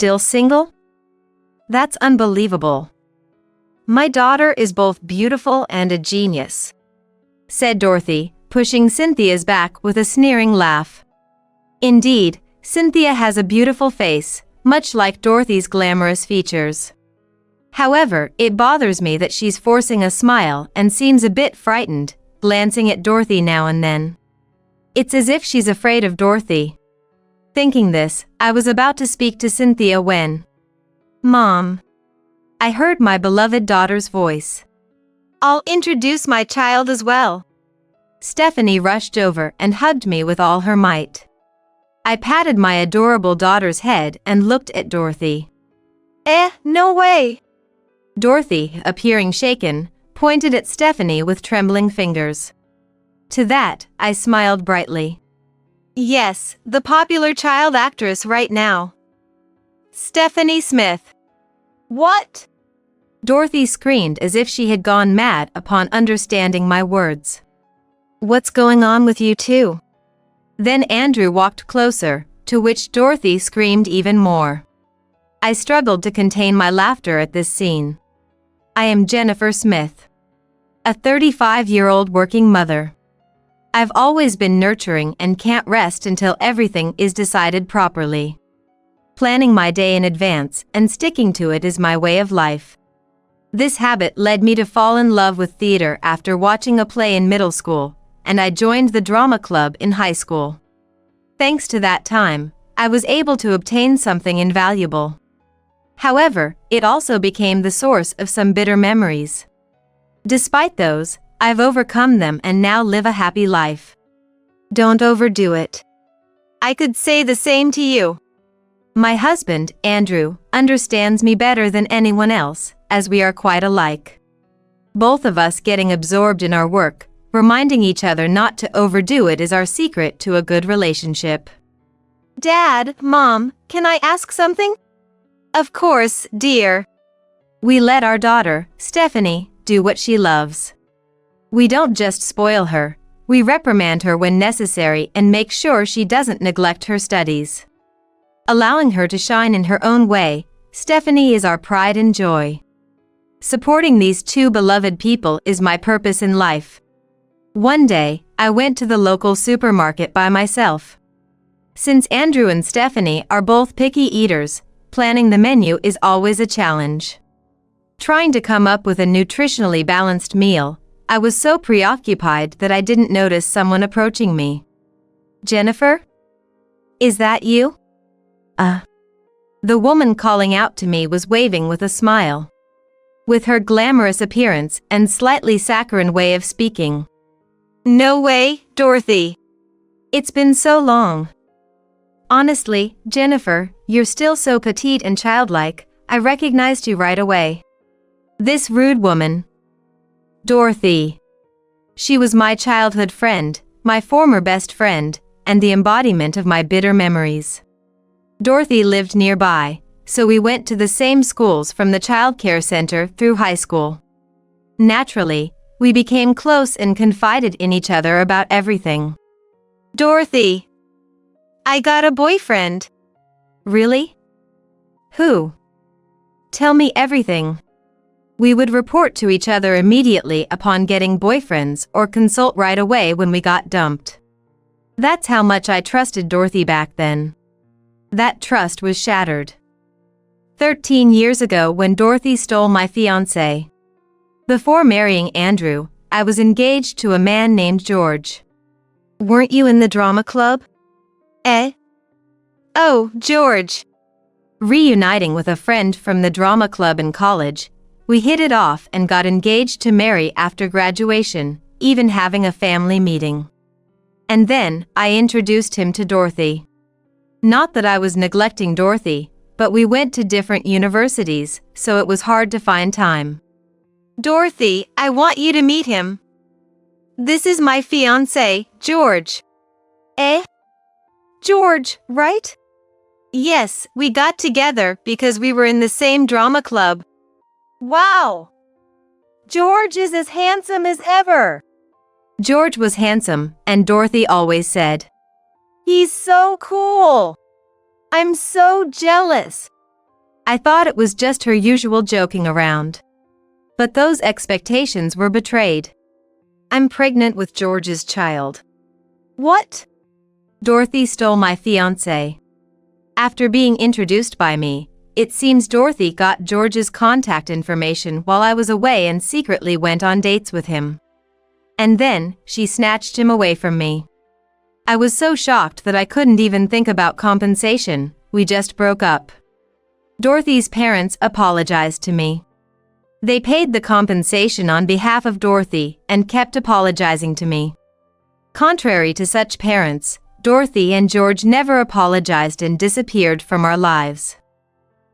still single? That's unbelievable. My daughter is both beautiful and a genius," said Dorothy, pushing Cynthia's back with a sneering laugh. Indeed, Cynthia has a beautiful face, much like Dorothy's glamorous features. However, it bothers me that she's forcing a smile and seems a bit frightened, glancing at Dorothy now and then. It's as if she's afraid of Dorothy. Thinking this, I was about to speak to Cynthia when, "Mom," I heard my beloved daughter's voice. "I'll introduce my child as well." Stephanie rushed over and hugged me with all her might. I patted my adorable daughter's head and looked at Dorothy. No way!" Dorothy, appearing shaken, pointed at Stephanie with trembling fingers. To that, I smiled brightly. "Yes, the popular child actress right now. Stephanie Smith." "What?" Dorothy screamed as if she had gone mad upon understanding my words. "What's going on with you two?" Then Andrew walked closer, to which Dorothy screamed even more. I struggled to contain my laughter at this scene. I am Jennifer Smith, a 35-year-old working mother. I've always been nurturing and can't rest until everything is decided properly. Planning my day in advance and sticking to it is my way of life. This habit led me to fall in love with theater after watching a play in middle school, and I joined the drama club in high school. Thanks to that time, I was able to obtain something invaluable. However, it also became the source of some bitter memories. Despite those, I've overcome them and now live a happy life. Don't overdo it. I could say the same to you. My husband, Andrew, understands me better than anyone else, as we are quite alike. Both of us getting absorbed in our work, reminding each other not to overdo it is our secret to a good relationship. Dad, Mom, can I ask something? Of course, dear. We let our daughter, Stephanie, do what she loves. We don't just spoil her, we reprimand her when necessary and make sure she doesn't neglect her studies. Allowing her to shine in her own way, Stephanie is our pride and joy. Supporting these two beloved people is my purpose in life. One day, I went to the local supermarket by myself. Since Andrew and Stephanie are both picky eaters, planning the menu is always a challenge. Trying to come up with a nutritionally balanced meal, I was so preoccupied that I didn't notice someone approaching me. "Jennifer? Is that you?" The woman calling out to me was waving with a smile. With her glamorous appearance and slightly saccharine way of speaking. "No way, Dorothy. It's been so long. Honestly, Jennifer, you're still so petite and childlike, I recognized you right away." This rude woman. Dorothy. She was my childhood friend, my former best friend, and the embodiment of my bitter memories. Dorothy lived nearby, so we went to the same schools from the childcare center through high school. Naturally, we became close and confided in each other about everything. "Dorothy, I got a boyfriend." "Really? Who? Tell me everything." We would report to each other immediately upon getting boyfriends or consult right away when we got dumped. That's how much I trusted Dorothy back then. That trust was shattered 13 years ago when Dorothy stole my fiancé. Before marrying Andrew, I was engaged to a man named George. "Weren't you in the drama club?" "Oh, George." Reuniting with a friend from the drama club in college, we hit it off and got engaged to marry after graduation, even having a family meeting. And then, I introduced him to Dorothy. Not that I was neglecting Dorothy, but we went to different universities, so it was hard to find time. "Dorothy, I want you to meet him. This is my fiancé, George." George, right? Yes, we got together because we were in the same drama club. Wow! George is as handsome as ever. George was handsome, and Dorothy always said, "He's so cool. I'm so jealous." I thought it was just her usual joking around. But those expectations were betrayed. I'm pregnant with George's child. What? Dorothy stole my fiancé. After being introduced by me, it seems Dorothy got George's contact information while I was away and secretly went on dates with him. And then, she snatched him away from me. I was so shocked that I couldn't even think about compensation. We just broke up. Dorothy's parents apologized to me. They paid the compensation on behalf of Dorothy and kept apologizing to me. Contrary to such parents, Dorothy and George never apologized and disappeared from our lives.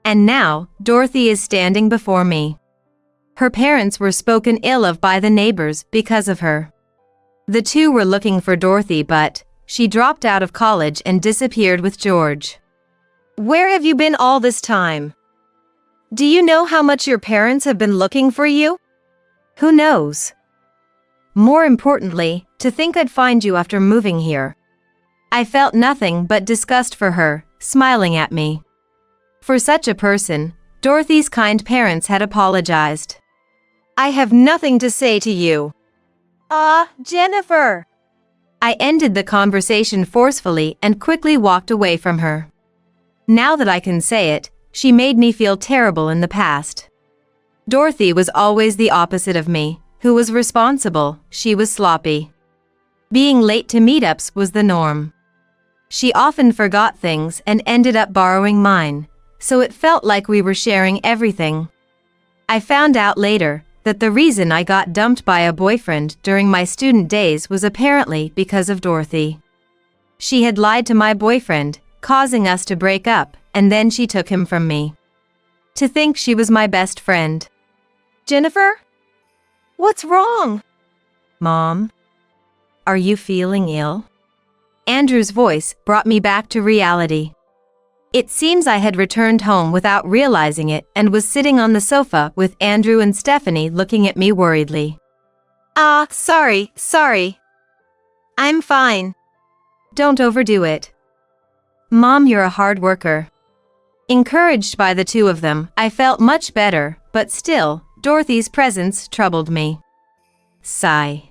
And now, Dorothy is standing before me. Her parents were spoken ill of by the neighbors because of her. The two were looking for Dorothy, but she dropped out of college and disappeared with George. Where have you been all this time? Do you know how much your parents have been looking for you? Who knows? More importantly, to think I'd find you after moving here. I felt nothing but disgust for her, smiling at me. For such a person, Dorothy's kind parents had apologized. I have nothing to say to you. Jennifer! I ended the conversation forcefully and quickly walked away from her. Now that I can say it, she made me feel terrible in the past. Dorothy was always the opposite of me, who was responsible. She was sloppy. Being late to meetups was the norm. She often forgot things and ended up borrowing mine, so it felt like we were sharing everything. I found out later that the reason I got dumped by a boyfriend during my student days was apparently because of Dorothy. She had lied to my boyfriend, causing us to break up, and then she took him from me. To think she was my best friend. Jennifer? What's wrong? Mom? Are you feeling ill? Andrew's voice brought me back to reality. It seems I had returned home without realizing it and was sitting on the sofa with Andrew and Stephanie looking at me worriedly. Sorry. I'm fine. Don't overdo it. Mom, you're a hard worker. Encouraged by the two of them, I felt much better, but still, Dorothy's presence troubled me. Sigh.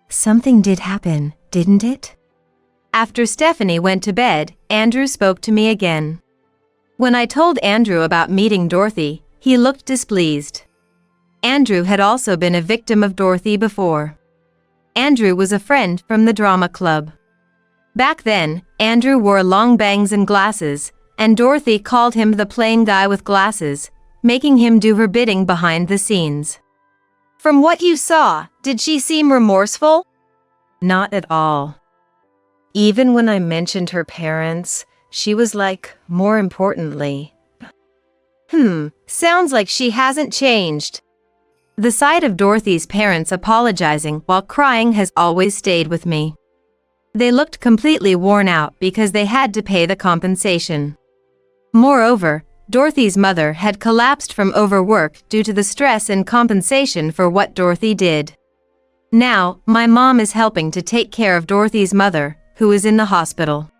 Something did happen, didn't it? After Stephanie went to bed, Andrew spoke to me again. When I told Andrew about meeting Dorothy, he looked displeased. Andrew had also been a victim of Dorothy before. Andrew was a friend from the drama club. Back then, Andrew wore long bangs and glasses, and Dorothy called him the plain guy with glasses, making him do her bidding behind the scenes. From what you saw, did she seem remorseful? Not at all. Even when I mentioned her parents, she was like, more importantly. Sounds like she hasn't changed. The sight of Dorothy's parents apologizing while crying has always stayed with me. They looked completely worn out because they had to pay the compensation. Moreover, Dorothy's mother had collapsed from overwork due to the stress and compensation for what Dorothy did. Now, my mom is helping to take care of Dorothy's mother, who is in the hospital.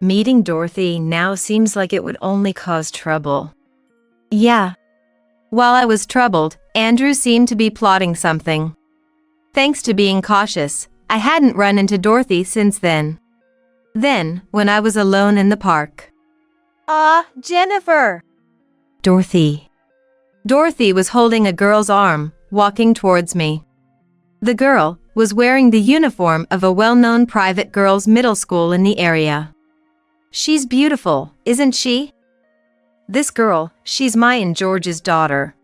Meeting Dorothy now seems like it would only cause trouble. Yeah. While I was troubled, Andrew seemed to be plotting something. Thanks to being cautious, I hadn't run into Dorothy since then. Then, when I was alone in the park. Jennifer! Dorothy. Dorothy was holding a girl's arm, walking towards me. The girl was wearing the uniform of a well-known private girls' middle school in the area. She's beautiful, isn't she? This girl, she's my and George's daughter.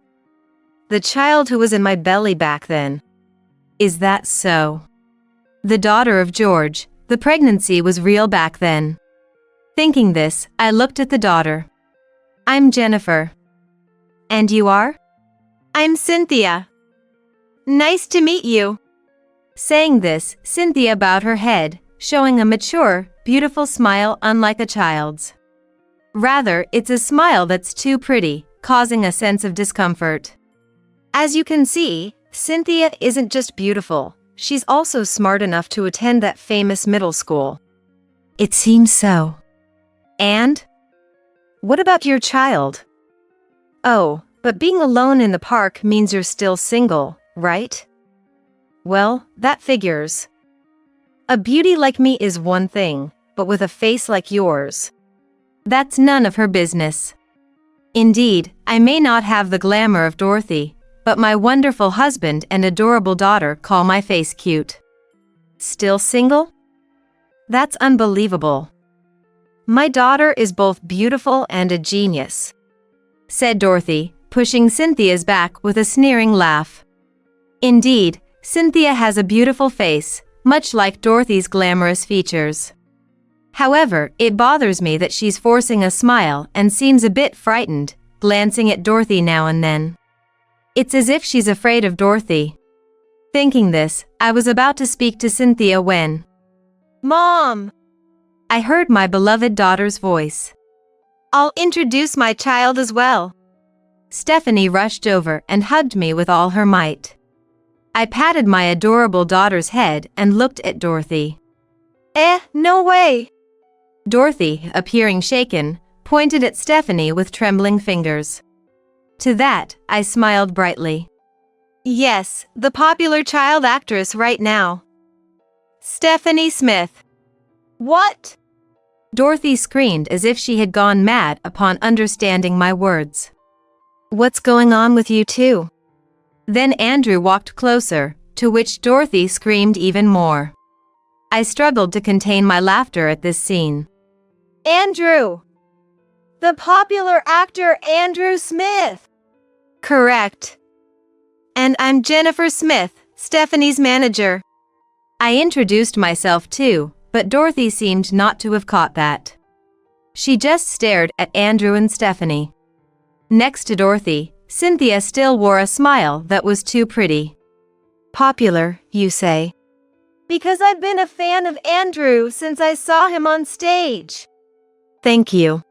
The child who was in my belly back then. Is that so? The daughter of George, the pregnancy was real back then. Thinking this, I looked at the daughter. I'm Jennifer. And you are? I'm Cynthia. Nice to meet you. Saying this, Cynthia bowed her head, showing a mature, beautiful smile unlike a child's. Rather, it's a smile that's too pretty, causing a sense of discomfort. As you can see, Cynthia isn't just beautiful, she's also smart enough to attend that famous middle school. It seems so. And? What about your child? Oh, but being alone in the park means you're still single, right? Well, that figures. A beauty like me is one thing, but with a face like yours, that's none of her business. Indeed, I may not have the glamour of Dorothy, but my wonderful husband and adorable daughter call my face cute. Still single? That's unbelievable. My daughter is both beautiful and a genius, said Dorothy, pushing Cynthia's back with a sneering laugh. Indeed, Cynthia has a beautiful face, much like Dorothy's glamorous features. However, it bothers me that she's forcing a smile and seems a bit frightened, glancing at Dorothy now and then. It's as if she's afraid of Dorothy. Thinking this, I was about to speak to Cynthia when, "Mom!" I heard my beloved daughter's voice. "I'll introduce my child as well." Stephanie rushed over and hugged me with all her might. I patted my adorable daughter's head and looked at Dorothy. No way!" Dorothy, appearing shaken, pointed at Stephanie with trembling fingers. To that, I smiled brightly. "Yes, the popular child actress right now. Stephanie Smith." "What?" Dorothy screamed as if she had gone mad upon understanding my words. "What's going on with you two?" Then Andrew walked closer, to which Dorothy screamed even more. I struggled to contain my laughter at this scene. "Andrew! The popular actor Andrew Smith!" "Correct. And I'm Jennifer Smith, Stephanie's manager." I introduced myself too, but Dorothy seemed not to have caught that. She just stared at Andrew and Stephanie. Next to Dorothy, Cynthia still wore a smile that was too pretty. "Popular, you say?" "Because I've been a fan of Andrew since I saw him on stage." "Thank you."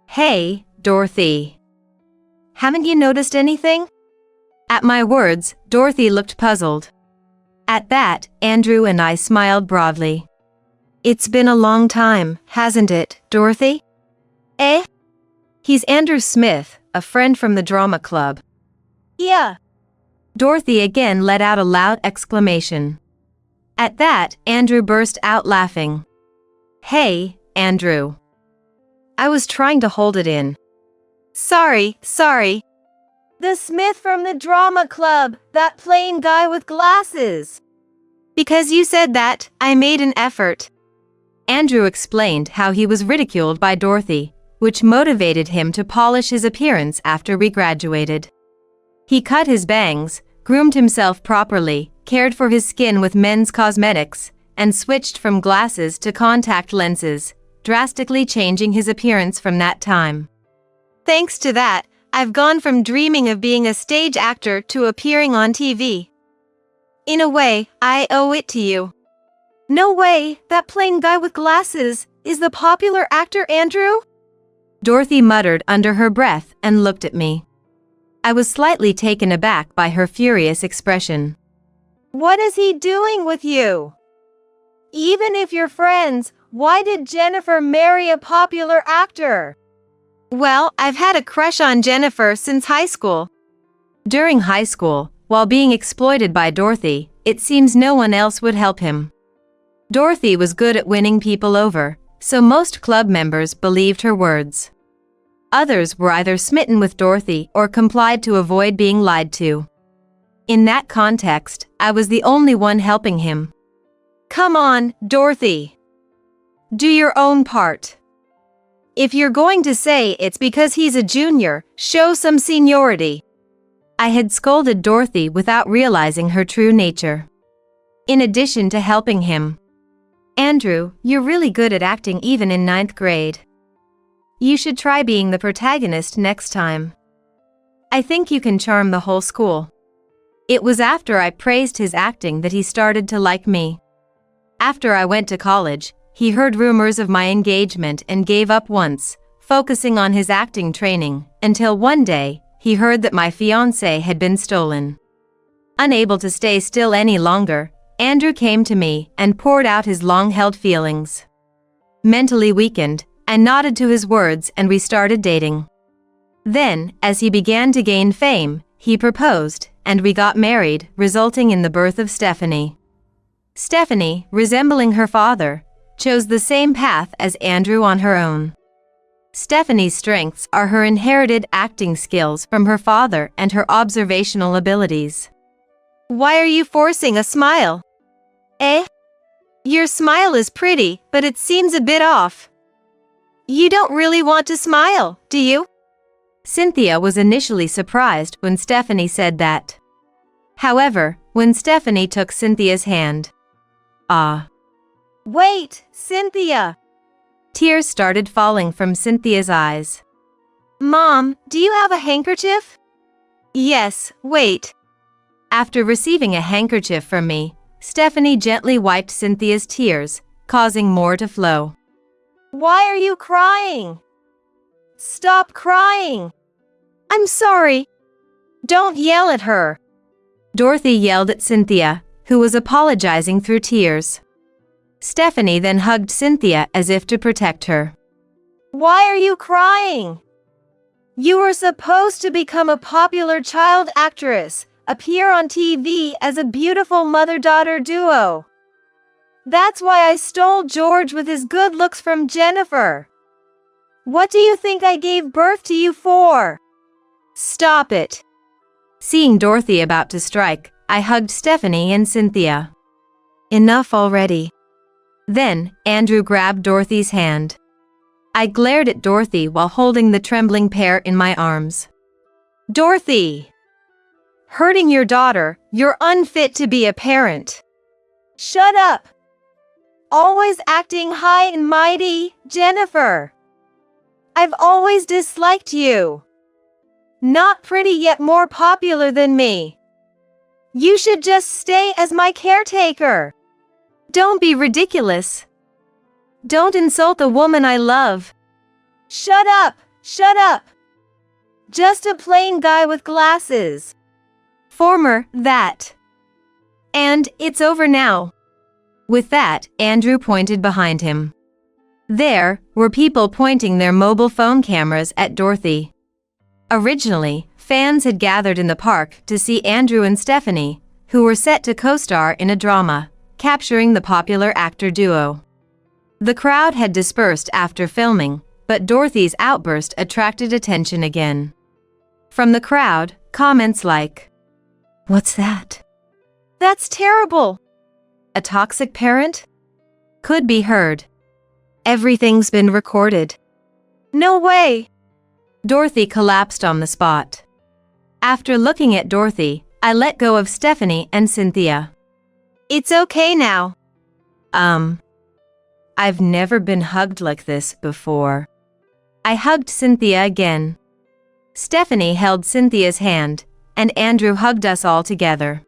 "Hey, Dorothy. Haven't you noticed anything?" At my words, Dorothy looked puzzled. At that, Andrew and I smiled broadly. "It's been a long time, hasn't it, Dorothy?" He's Andrew Smith, a friend from the drama club." "Yeah." Dorothy again let out a loud exclamation. At that, Andrew burst out laughing. "Hey, Andrew." I was trying to hold it in. Sorry. "The Smith from the drama club, that plain guy with glasses." "Because you said that, I made an effort." Andrew explained how he was ridiculed by Dorothy, which motivated him to polish his appearance after we graduated. He cut his bangs, groomed himself properly, cared for his skin with men's cosmetics, and switched from glasses to contact lenses, drastically changing his appearance from that time. Thanks to that, I've gone from dreaming of being a stage actor to appearing on TV. In a way, I owe it to you. No way, that plain guy with glasses is the popular actor Andrew? Dorothy muttered under her breath and looked at me. I was slightly taken aback by her furious expression. What is he doing with you? Even if you're friends, why did Jennifer marry a popular actor? Well, I've had a crush on Jennifer since high school. During high school, while being exploited by Dorothy, it seems no one else would help him. Dorothy was good at winning people over, so most club members believed her words. Others were either smitten with Dorothy or complied to avoid being lied to. In that context, I was the only one helping him. Come on, Dorothy. Do your own part. If you're going to say it's because he's a junior, show some seniority. I had scolded Dorothy without realizing her true nature. In addition to helping him. Andrew, you're really good at acting even in 9th grade. You should try being the protagonist next time. I think you can charm the whole school. It was after I praised his acting that he started to like me. After I went to college, he heard rumors of my engagement and gave up once, focusing on his acting training, until one day, he heard that my fiancé had been stolen. Unable to stay still any longer, Andrew came to me and poured out his long-held feelings. Mentally weakened, I nodded to his words and we started dating. Then, as he began to gain fame, he proposed, and we got married, resulting in the birth of Stephanie. Stephanie, resembling her father, chose the same path as Andrew on her own. Stephanie's strengths are her inherited acting skills from her father and her observational abilities. Why are you forcing a smile? Eh? Your smile is pretty, but it seems a bit off. You don't really want to smile, do you? Cynthia was initially surprised when Stephanie said that. However, when Stephanie took Cynthia's hand. Wait, Cynthia! Tears started falling from Cynthia's eyes. Mom, do you have a handkerchief? Yes, wait. After receiving a handkerchief from me, Stephanie gently wiped Cynthia's tears, causing more to flow. Why are you crying? Stop crying! I'm sorry. Don't yell at her. Dorothy yelled at Cynthia, who was apologizing through tears. Stephanie then hugged Cynthia as if to protect her. Why are you crying? You were supposed to become a popular child actress, appear on TV as a beautiful mother-daughter duo. That's why I stole George with his good looks from Jennifer. What do you think I gave birth to you for? Stop it. Seeing Dorothy about to strike, I hugged Stephanie and Cynthia. Enough already. Then, Andrew grabbed Dorothy's hand. I glared at Dorothy while holding the trembling pair in my arms. Dorothy! Hurting your daughter, you're unfit to be a parent. Shut up! Always acting high and mighty, Jennifer. I've always disliked you. Not pretty yet more popular than me. You should just stay as my caretaker. Don't be ridiculous. Don't insult the woman I love. Shut up! Shut up! Just a plain guy with glasses. Former, that. And it's over now. With that, Andrew pointed behind him. There were people pointing their mobile phone cameras at Dorothy. Originally, fans had gathered in the park to see Andrew and Stephanie, who were set to co-star in a drama, capturing the popular actor duo. The crowd had dispersed after filming, but Dorothy's outburst attracted attention again. From the crowd, comments like, "What's that? That's terrible. A toxic parent?" could be heard. Everything's been recorded. No way. Dorothy collapsed on the spot. After looking at Dorothy, I let go of Stephanie and Cynthia. It's okay now. I've never been hugged like this before. I hugged Cynthia again. Stephanie held Cynthia's hand, and Andrew hugged us all together.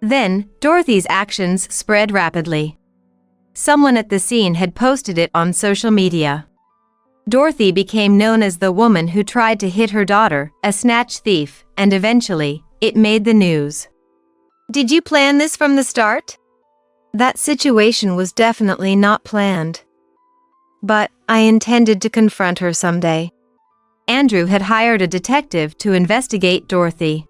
Then, Dorothy's actions spread rapidly. Someone at the scene had posted it on social media. Dorothy became known as the woman who tried to hit her daughter, a snatch thief, and eventually, it made the news. Did you plan this from the start? That situation was definitely not planned. But I intended to confront her someday. Andrew had hired a detective to investigate Dorothy.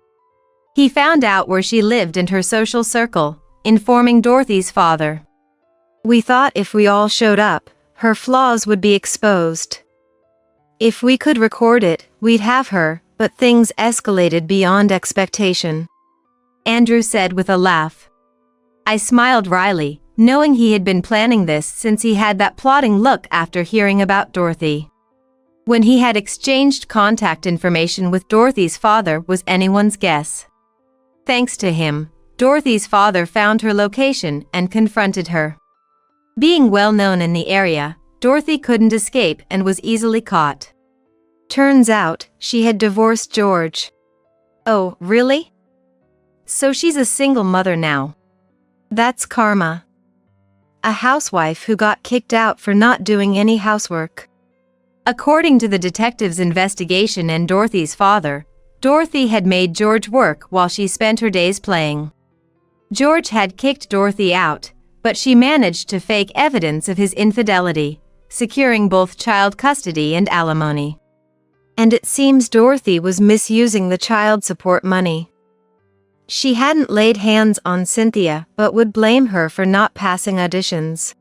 He found out where she lived and her social circle, informing Dorothy's father. We thought if we all showed up, her flaws would be exposed. If we could record it, we'd have her, but things escalated beyond expectation. Andrew said with a laugh. I smiled wryly, knowing he had been planning this since he had that plotting look after hearing about Dorothy. When he had exchanged contact information with Dorothy's father was anyone's guess. Thanks to him, Dorothy's father found her location and confronted her. Being well known in the area, Dorothy couldn't escape and was easily caught. Turns out, she had divorced George. Oh, really? So she's a single mother now. That's karma. A housewife who got kicked out for not doing any housework. According to the detective's investigation and Dorothy's father, Dorothy had made George work while she spent her days playing. George had kicked Dorothy out, but she managed to fake evidence of his infidelity, securing both child custody and alimony. And it seems Dorothy was misusing the child support money. She hadn't laid hands on Cynthia but would blame her for not passing auditions.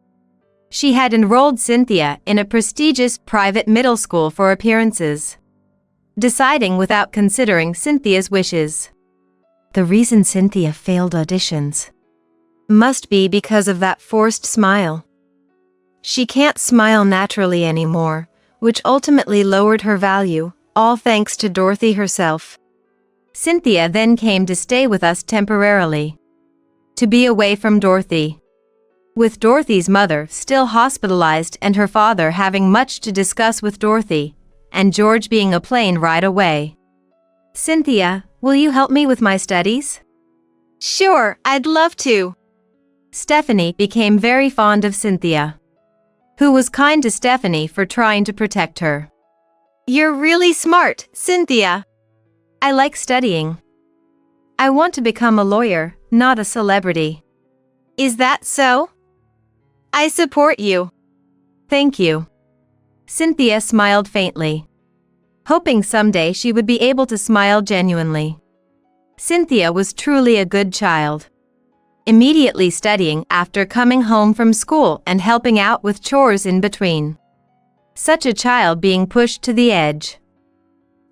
She had enrolled Cynthia in a prestigious private middle school for appearances, deciding without considering Cynthia's wishes. The reason Cynthia failed auditions must be because of that forced smile. She can't smile naturally anymore, which ultimately lowered her value, all thanks to Dorothy herself. Cynthia then came to stay with us temporarily, to be away from Dorothy. With Dorothy's mother still hospitalized and her father having much to discuss with Dorothy, and George being a plane ride away. Cynthia, will you help me with my studies? Sure, I'd love to. Stephanie became very fond of Cynthia, who was kind to Stephanie for trying to protect her. You're really smart, Cynthia. I like studying. I want to become a lawyer, not a celebrity. Is that so? I support you. Thank you. Cynthia smiled faintly, hoping someday she would be able to smile genuinely. Cynthia was truly a good child, immediately studying after coming home from school and helping out with chores in between. Such a child being pushed to the edge.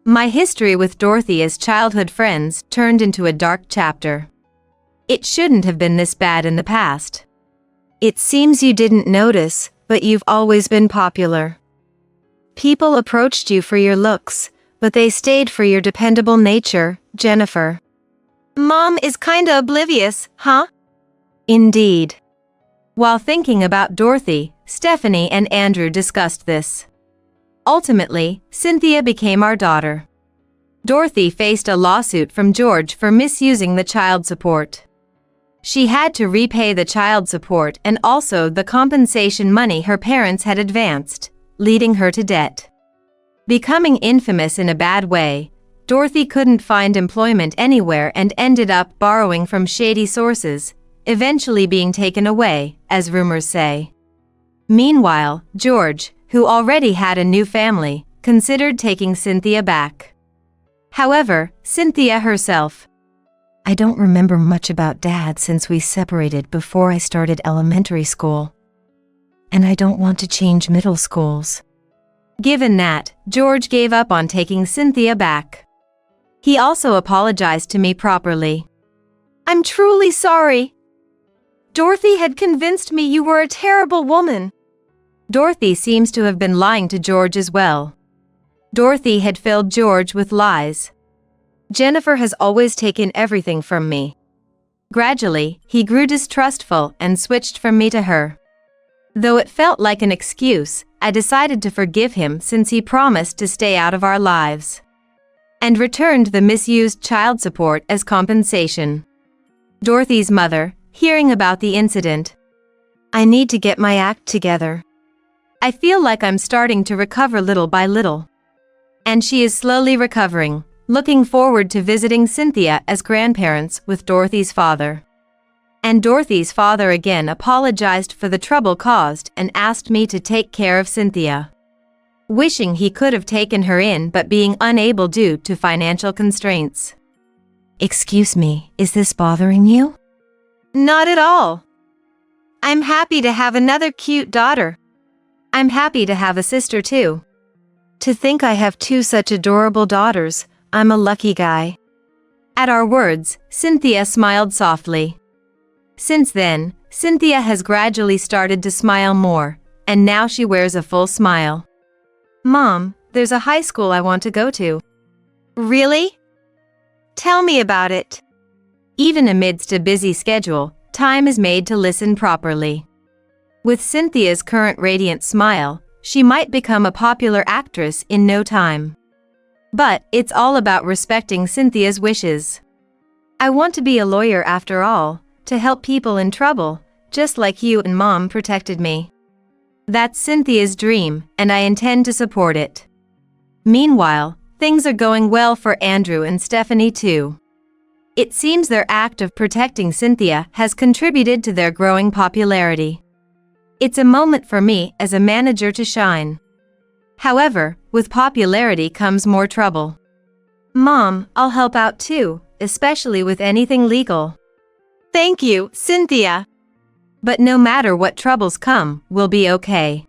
My history with Dorothy as childhood friends turned into a dark chapter. It shouldn't have been this bad in the past. It seems you didn't notice, but you've always been popular. People approached you for your looks, but they stayed for your dependable nature, Jennifer. Mom is kinda oblivious, huh? Indeed. While thinking about Dorothy, Stephanie and Andrew discussed this. Ultimately, Cynthia became our daughter. Dorothy faced a lawsuit from George for misusing the child support. She had to repay the child support and also the compensation money her parents had advanced, leading her to debt. Becoming infamous in a bad way, Dorothy couldn't find employment anywhere and ended up borrowing from shady sources, eventually being taken away, as rumors say. Meanwhile, George, who already had a new family, considered taking Cynthia back. However, Cynthia herself, I don't remember much about Dad since we separated before I started elementary school. And I don't want to change middle schools. Given that, George gave up on taking Cynthia back. He also apologized to me properly. I'm truly sorry. Dorothy had convinced me you were a terrible woman. Dorothy seems to have been lying to George as well. Dorothy had filled George with lies. Jennifer has always taken everything from me. Gradually, he grew distrustful and switched from me to her. Though it felt like an excuse, I decided to forgive him since he promised to stay out of our lives, and returned the misused child support as compensation. Dorothy's mother, hearing about the incident, I need to get my act together. I feel like I'm starting to recover little by little. And she is slowly recovering, looking forward to visiting Cynthia as grandparents with Dorothy's father. And Dorothy's father again apologized for the trouble caused and asked me to take care of Cynthia, wishing he could have taken her in but being unable due to financial constraints. Excuse me, is this bothering you? Not at all. I'm happy to have another cute daughter. I'm happy to have a sister too. To think I have two such adorable daughters, I'm a lucky guy. At our words, Cynthia smiled softly. Since then, Cynthia has gradually started to smile more, and now she wears a full smile. Mom, there's a high school I want to go to. Really? Tell me about it. Even amidst a busy schedule, time is made to listen properly. With Cynthia's current radiant smile, she might become a popular actress in no time. But it's all about respecting Cynthia's wishes. I want to be a lawyer after all, to help people in trouble, just like you and Mom protected me. That's Cynthia's dream, and I intend to support it. Meanwhile, things are going well for Andrew and Stephanie too. It seems their act of protecting Cynthia has contributed to their growing popularity. It's a moment for me as a manager to shine. However, with popularity comes more trouble. Mom, I'll help out too, especially with anything legal. Thank you, Cynthia. But no matter what troubles come, we'll be okay.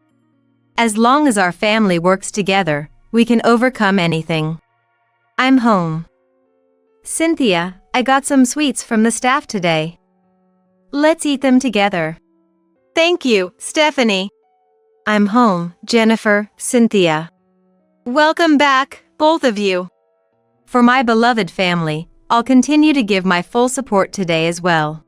As long as our family works together, we can overcome anything. I'm home. Cynthia, I got some sweets from the staff today. Let's eat them together. Thank you, Stephanie. I'm home, Jennifer, Cynthia. Welcome back, both of you. For my beloved family, I'll continue to give my full support today as well.